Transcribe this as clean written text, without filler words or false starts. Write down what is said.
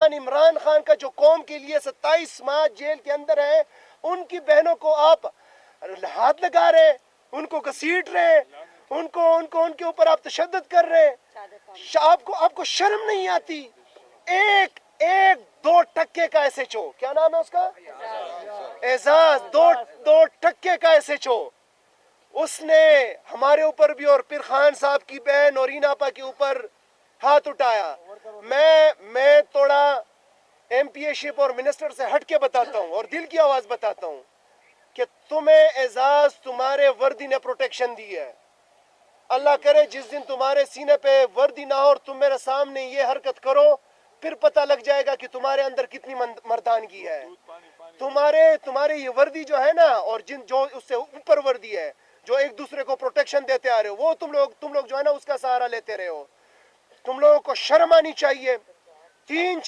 खान, इमरान खान का जो कौम के लिए 27 माह जेल के अंदर है, उनकी बहनों को आप हाथ लगा रहे, उनको घसीट रहे, उनके ऊपर आप तशद्दुद कर रहे। आपको शर्म नहीं आती? एक 2% का SHO, क्या नाम है उसका, एजाज, 2% का SHO, उसने हमारे ऊपर भी और फिर खान साहब की बहन और ईनापा के ऊपर हाथ उठाया। मैं थोड़ा MPA और मिनिस्टर से हट के बताता हूँ और दिल की आवाज बताता हूँ कि तुम्हें एजाज, तुम्हारे वर्दी ने प्रोटेक्शन दी है। अल्लाह करे जिस दिन तुम्हारे सीने पे वर्दी ना हो और तुम मेरे सामने ये हरकत करो, फिर पता लग जाएगा कि तुम्हारे अंदर कितनी मर्दानगी है। तुम्हारे ये वर्दी जो है ना, और जो उससे ऊपर वर्दी है, जो एक दूसरे को प्रोटेक्शन देते आ रहे हो, वो तुम लोग जो है ना उसका सहारा लेते रहे हो। तुम लोगों को शर्म आनी चाहिए। 3